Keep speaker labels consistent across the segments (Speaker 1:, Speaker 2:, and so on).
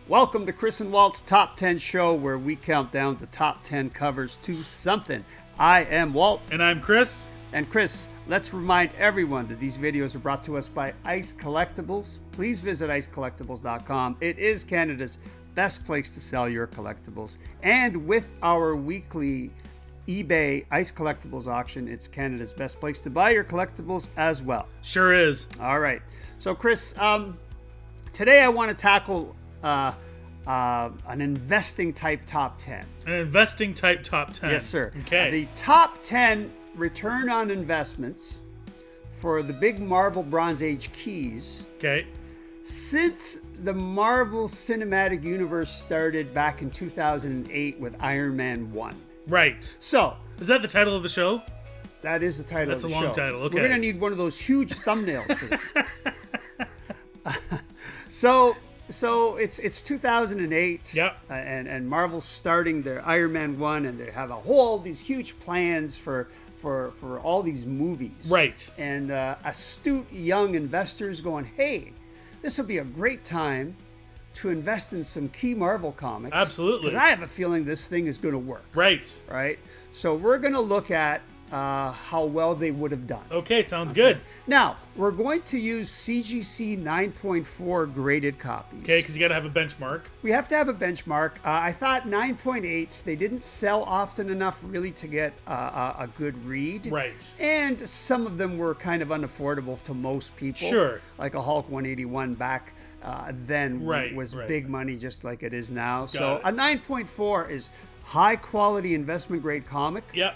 Speaker 1: Welcome to Chris and Walt's Top 10 show, where we count down the top 10 covers to something. I am Walt.
Speaker 2: And I'm Chris.
Speaker 1: And Chris, let's remind everyone that these videos are brought to us by Ice Collectibles. Please visit icecollectibles.com. It is Canada's best place to sell your collectibles. And with our weekly eBay Ice Collectibles auction, it's Canada's best place to buy your collectibles as well.
Speaker 2: Sure is.
Speaker 1: All right. So, Chris, today I want to tackle an investing type top 10.
Speaker 2: An investing type top 10.
Speaker 1: Yes, sir.
Speaker 2: Okay.
Speaker 1: The top 10 return on investments for the big Marvel Bronze Age keys.
Speaker 2: Okay.
Speaker 1: Since the Marvel Cinematic Universe started back in 2008 with Iron Man 1.
Speaker 2: Right.
Speaker 1: So,
Speaker 2: is that the title of the show?
Speaker 1: That is the title of the show.
Speaker 2: That's a long title. Okay.
Speaker 1: We're going to need one of those huge thumbnails for this. So it's 2008.
Speaker 2: Yep.
Speaker 1: And Marvel's starting their Iron Man 1, and they have all these huge plans for all these movies.
Speaker 2: Right.
Speaker 1: And astute young investors going, hey, this will be a great time to invest in some key Marvel comics.
Speaker 2: Absolutely.
Speaker 1: Because I have a feeling this thing is going to work.
Speaker 2: Right.
Speaker 1: Right? So we're going to look at how well they would have done.
Speaker 2: Okay, sounds good.
Speaker 1: Now, we're going to use CGC 9.4 graded copies.
Speaker 2: Okay, because you got to have a benchmark.
Speaker 1: We have to have a benchmark. I thought 9.8s, they didn't sell often enough really to get a good read.
Speaker 2: Right.
Speaker 1: And some of them were kind of unaffordable to most people.
Speaker 2: Sure.
Speaker 1: Like a Hulk 181 back then was big money, just like it is now. So
Speaker 2: Got it.
Speaker 1: a 9.4 is high quality investment grade comic.
Speaker 2: Yep.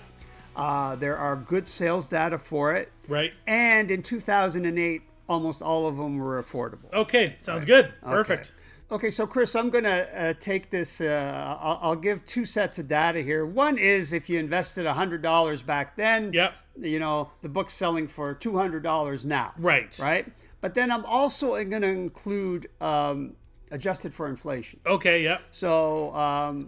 Speaker 1: There are good sales data for it.
Speaker 2: Right.
Speaker 1: And in 2008, almost all of them were affordable.
Speaker 2: Okay, sounds good. Perfect.
Speaker 1: Okay, so Chris, I'm going to take this. I'll give two sets of data here. One is if you invested $100 back then,
Speaker 2: Yep.
Speaker 1: you know, the book's selling for $200 now.
Speaker 2: Right.
Speaker 1: Right? But then I'm also going to include adjusted for inflation.
Speaker 2: Okay, yep.
Speaker 1: So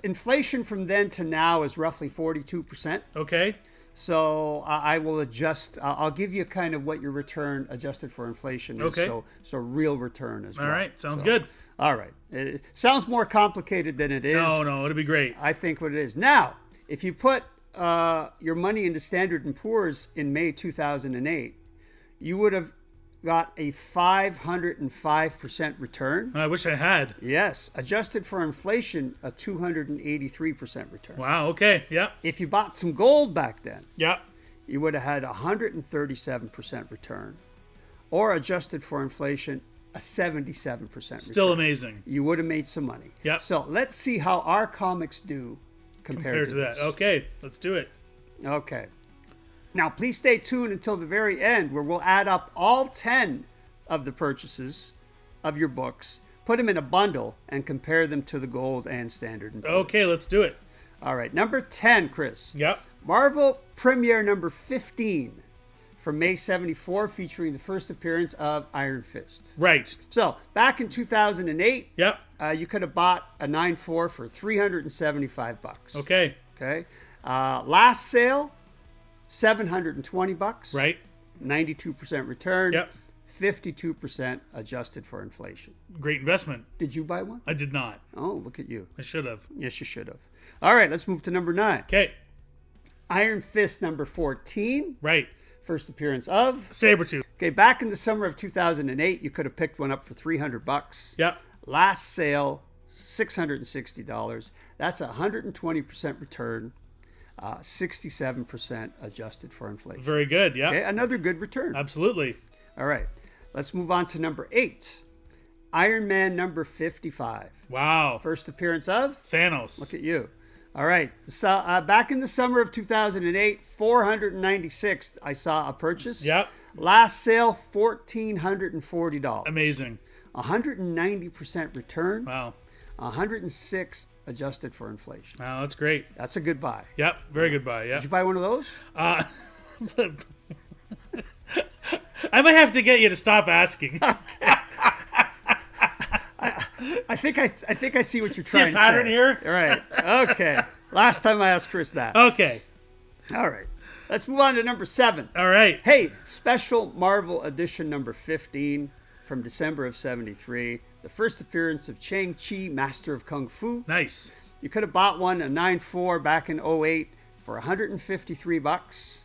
Speaker 1: inflation from then to now is roughly 42%.
Speaker 2: Okay.
Speaker 1: So I will adjust. I'll give you kind of what your return adjusted for inflation is.
Speaker 2: Okay.
Speaker 1: So real return as well.
Speaker 2: All right, sounds good.
Speaker 1: All right. It sounds more complicated than it is.
Speaker 2: No, it'll be great.
Speaker 1: I think what it is. Now, if you put your money into Standard & Poor's in May 2008, you would have got a 505% return.
Speaker 2: I wish I had.
Speaker 1: Yes. Adjusted for inflation, a 283% return.
Speaker 2: Wow, okay, yep.
Speaker 1: If you bought some gold back then,
Speaker 2: Yep.
Speaker 1: you would have had a 137% return. Or adjusted for inflation, a 77% return.
Speaker 2: Still amazing.
Speaker 1: You would have made some money.
Speaker 2: Yep.
Speaker 1: So let's see how our comics do compared to
Speaker 2: that.
Speaker 1: this.
Speaker 2: Okay, let's do it.
Speaker 1: Okay. Now, please stay tuned until the very end, where we'll add up all 10 of the purchases of your books, put them in a bundle, and compare them to the gold and Standard & Poor's.
Speaker 2: Okay, let's do it.
Speaker 1: All right. Number 10, Chris.
Speaker 2: Yep.
Speaker 1: Marvel Premiere number 15 from May 74, featuring the first appearance of Iron Fist.
Speaker 2: Right.
Speaker 1: So, back in 2008,
Speaker 2: Yep.
Speaker 1: you could have bought a 9.4 for $375.
Speaker 2: Okay.
Speaker 1: Okay. Last sale, $720.
Speaker 2: Right.
Speaker 1: 92% return.
Speaker 2: Yep.
Speaker 1: 52% adjusted for inflation.
Speaker 2: Great investment.
Speaker 1: Did you buy one?
Speaker 2: I did not.
Speaker 1: Oh, look at you.
Speaker 2: I should have.
Speaker 1: Yes, you should have. All right, let's move to number 9.
Speaker 2: Okay.
Speaker 1: Iron Fist number 14.
Speaker 2: Right.
Speaker 1: First appearance of
Speaker 2: Sabretooth.
Speaker 1: Okay, back in the summer of 2008, you could have picked one up for $300.
Speaker 2: Yep.
Speaker 1: Last sale, $660. That's a 120% return, 67% adjusted for inflation.
Speaker 2: Very good. Yeah.
Speaker 1: Okay, another good return.
Speaker 2: Absolutely.
Speaker 1: All right, let's move on to number 8. Iron Man number 55.
Speaker 2: Wow.
Speaker 1: First appearance of?
Speaker 2: Thanos.
Speaker 1: Look at you. All right, so back in the summer of 2008, $496, I saw a purchase.
Speaker 2: Yep.
Speaker 1: Last sale, $1,440.
Speaker 2: Amazing.
Speaker 1: 190% return.
Speaker 2: Wow.
Speaker 1: 106 adjusted for inflation.
Speaker 2: Wow, that's great.
Speaker 1: That's a good buy.
Speaker 2: Yep. Very good buy.
Speaker 1: Did
Speaker 2: Yep.
Speaker 1: you buy one of those?
Speaker 2: I might have to get you to stop asking.
Speaker 1: I think I see what you're
Speaker 2: See a
Speaker 1: trying to say.
Speaker 2: pattern here?
Speaker 1: All right. Okay. Last time I asked Chris that.
Speaker 2: Okay.
Speaker 1: All right. Let's move on to number 7.
Speaker 2: All right.
Speaker 1: Hey, special Marvel edition number 15 from December of 73. the first appearance of Chang-Chi, Master of Kung Fu.
Speaker 2: Nice.
Speaker 1: You could have bought one, a 9.4 back in '08 for $153.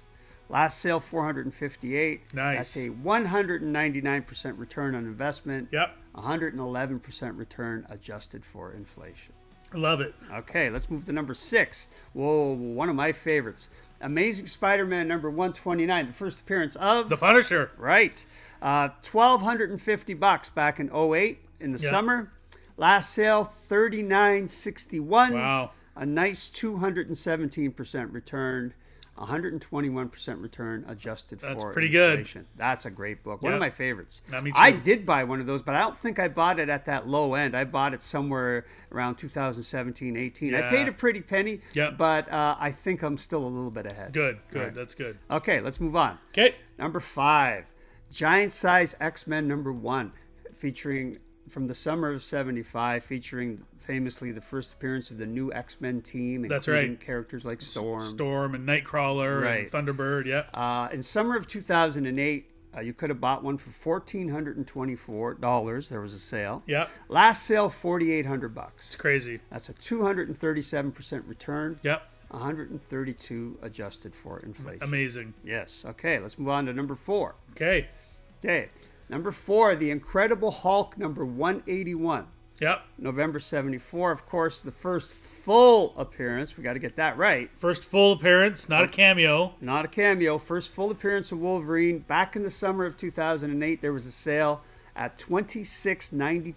Speaker 1: Last sale, $458.
Speaker 2: Nice.
Speaker 1: That's a 199% return on investment.
Speaker 2: Yep.
Speaker 1: 111% return adjusted for inflation.
Speaker 2: I love it.
Speaker 1: Okay, let's move to number 6. Whoa, one of my favorites. Amazing Spider-Man number 129, the first appearance of...
Speaker 2: The Punisher.
Speaker 1: Right. $1,250 back in '08 in the summer. Last sale, $39.61.
Speaker 2: Wow.
Speaker 1: A nice 217% return. 121% return adjusted for
Speaker 2: That's pretty
Speaker 1: inflation.
Speaker 2: good.
Speaker 1: That's a great book. One of my favorites.
Speaker 2: Me too.
Speaker 1: I did buy one of those, but I don't think I bought it at that low end. I bought it somewhere around 2017, 18. I paid a pretty penny, but I think I'm still a little bit ahead.
Speaker 2: Good.
Speaker 1: Right.
Speaker 2: That's good.
Speaker 1: Okay, let's move on.
Speaker 2: Okay.
Speaker 1: Number 5, Giant Size X-Men number 1, featuring from the summer of '75, featuring famously the first appearance of the new X-Men team,
Speaker 2: That's
Speaker 1: including
Speaker 2: right.
Speaker 1: characters like
Speaker 2: Storm and Nightcrawler and Thunderbird. Yeah.
Speaker 1: In summer of 2008, you could have bought one for $1,424. There was a sale.
Speaker 2: Yeah.
Speaker 1: Last sale, $4,800.
Speaker 2: It's crazy.
Speaker 1: That's a 237% return.
Speaker 2: Yep.
Speaker 1: 132 adjusted for inflation.
Speaker 2: Amazing.
Speaker 1: Yes. Okay, let's move on to number 4.
Speaker 2: Okay.
Speaker 1: Number 4, The Incredible Hulk number 181.
Speaker 2: Yep.
Speaker 1: November 74. Of course, the first full appearance. We got to get that right.
Speaker 2: First full appearance, not a cameo.
Speaker 1: Not a cameo. First full appearance of Wolverine. Back in the summer of 2008, there was a sale at $26.92,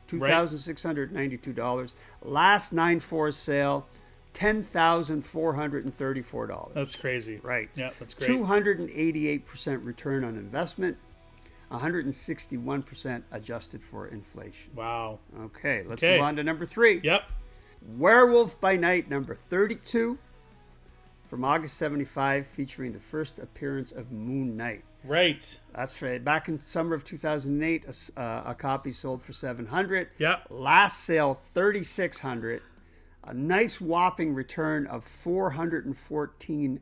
Speaker 1: $2,692. Last 9.4 sale, $10,434.
Speaker 2: That's crazy.
Speaker 1: Right.
Speaker 2: Yeah, that's great.
Speaker 1: 288% return on investment. 161% adjusted for inflation.
Speaker 2: Wow.
Speaker 1: Okay, let's move on to number 3.
Speaker 2: Yep.
Speaker 1: Werewolf by Night number 32 from August 75, featuring the first appearance of Moon Knight.
Speaker 2: Right.
Speaker 1: That's right. Back in summer of 2008, a copy sold for $700.
Speaker 2: Yep.
Speaker 1: Last sale, $3,600. A nice whopping return of 414%.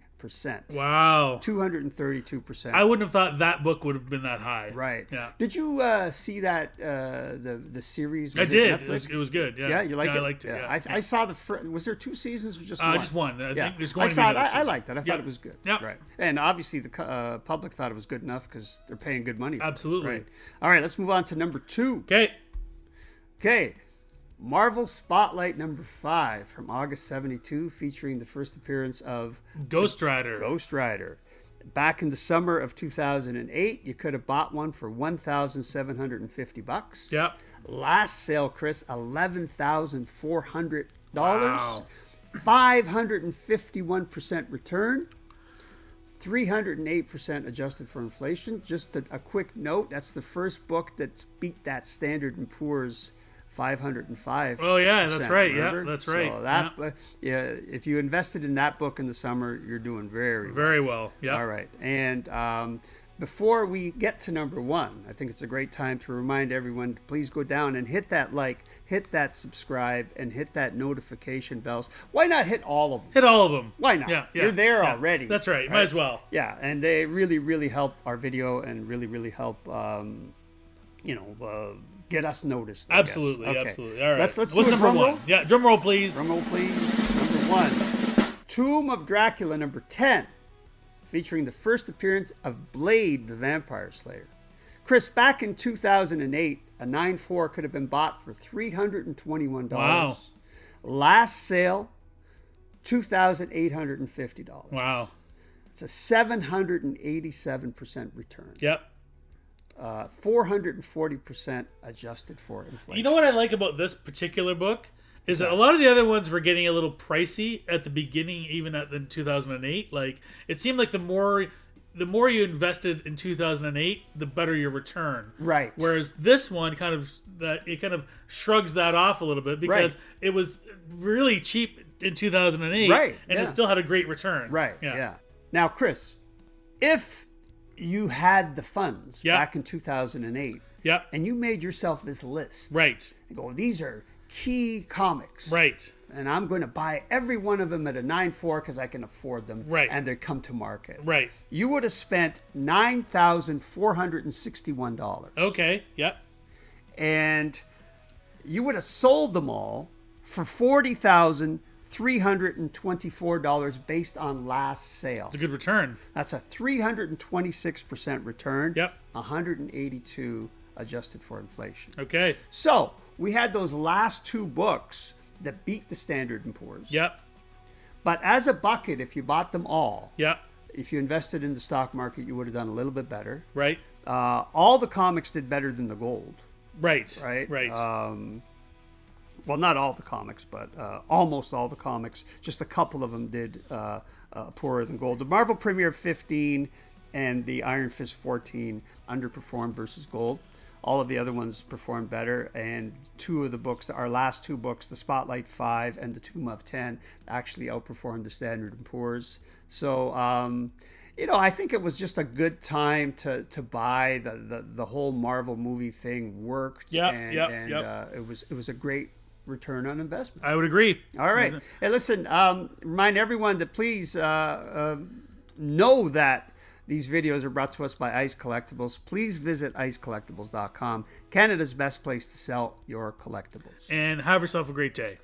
Speaker 2: Wow.
Speaker 1: 232%.
Speaker 2: I wouldn't have thought that book would have been that high.
Speaker 1: Right.
Speaker 2: Yeah.
Speaker 1: Did you see that the series?
Speaker 2: I did. It was good. Yeah.
Speaker 1: Yeah, you liked it?
Speaker 2: I liked it. Yeah.
Speaker 1: I saw the first. Was there 2 seasons or just one?
Speaker 2: Just one. I think there's
Speaker 1: I
Speaker 2: going to be
Speaker 1: saw it.
Speaker 2: another
Speaker 1: I
Speaker 2: season.
Speaker 1: liked it. I thought it was good.
Speaker 2: Yeah.
Speaker 1: Right. And obviously the public thought it was good enough because they're paying good money for
Speaker 2: Absolutely.
Speaker 1: it. Right. All right. Let's move on to number 2. Okay. Marvel Spotlight number 5 from August 72, featuring the first appearance of
Speaker 2: Ghost Rider.
Speaker 1: Ghost Rider. Back in the summer of 2008, you could have bought one for $1,750.
Speaker 2: Yep.
Speaker 1: Last sale, Chris, $11,400.
Speaker 2: Wow.
Speaker 1: 551% return. 308% adjusted for inflation. Just a quick note, that's the first book that's beat that Standard & Poor's 505.
Speaker 2: Oh yeah, that's right.
Speaker 1: Remember?
Speaker 2: Yeah, that's right.
Speaker 1: So that, if you invested in that book in the summer, you're doing very
Speaker 2: well. Yeah.
Speaker 1: All right. And before we get to number 1, I think it's a great time to remind everyone to please go down and hit that like, hit that subscribe, and hit that notification bells. Why not hit all of them?
Speaker 2: Hit all of them.
Speaker 1: Why not?
Speaker 2: Yeah.
Speaker 1: You're there already.
Speaker 2: That's right. Might as well.
Speaker 1: Yeah, and they really help our video and really help get us noticed. I guess.
Speaker 2: Absolutely.
Speaker 1: Okay.
Speaker 2: Absolutely. All right.
Speaker 1: Let's
Speaker 2: What's
Speaker 1: do a
Speaker 2: number
Speaker 1: drum
Speaker 2: 1?
Speaker 1: roll?
Speaker 2: Yeah. Drum roll, please.
Speaker 1: Drum roll, please. Number 1, Tomb of Dracula number 10, featuring the first appearance of Blade the Vampire Slayer. Chris, back in 2008, a 9.4 could have been bought for $321.
Speaker 2: Wow.
Speaker 1: Last sale, $2,850.
Speaker 2: Wow.
Speaker 1: It's a 787% return.
Speaker 2: Yep.
Speaker 1: 440% adjusted for inflation.
Speaker 2: You know what I like about this particular book is that a lot of the other ones were getting a little pricey at the beginning, even in 2008. Like it seemed like the more you invested in 2008, the better your return.
Speaker 1: Right.
Speaker 2: Whereas this one kind of shrugs that off a little bit because it was really cheap in 2008,
Speaker 1: right?
Speaker 2: And it still had a great return.
Speaker 1: Right. Yeah. Now, Chris, if you had the funds back in 2008, and you made yourself this list,
Speaker 2: right?
Speaker 1: And go, these are key comics,
Speaker 2: right?
Speaker 1: And I'm going to buy every one of them at a 9.4 because I can afford them,
Speaker 2: right?
Speaker 1: And they come to market,
Speaker 2: right?
Speaker 1: You would have spent $9,461.
Speaker 2: Okay, yep.
Speaker 1: and you would have sold them all for $40,324 based on last sale.
Speaker 2: It's a good return.
Speaker 1: That's a 326% return.
Speaker 2: Yep.
Speaker 1: 182 adjusted for inflation.
Speaker 2: Okay.
Speaker 1: So we had those last two books that beat the Standard & Poor's.
Speaker 2: Yep.
Speaker 1: But as a bucket, if you bought them all,
Speaker 2: Yep.
Speaker 1: if you invested in the stock market, you would have done a little bit better.
Speaker 2: Right.
Speaker 1: All the comics did better than the gold.
Speaker 2: Right.
Speaker 1: Right.
Speaker 2: Right.
Speaker 1: Well, not all the comics, but almost all the comics. Just a couple of them did poorer than gold. The Marvel Premiere 15 and the Iron Fist 14 underperformed versus gold. All of the other ones performed better, and two of the books, our last two books, the Spotlight 5 and the Tomb of 10, actually outperformed the Standard & Poor's. So, I think it was just a good time to buy. The whole Marvel movie thing worked. It was a great return on investment.
Speaker 2: I would agree.
Speaker 1: All right. Hey, listen, remind everyone to please know that these videos are brought to us by Ice Collectibles. Please visit icecollectibles.com, Canada's best place to sell your collectibles.
Speaker 2: And have yourself a great day.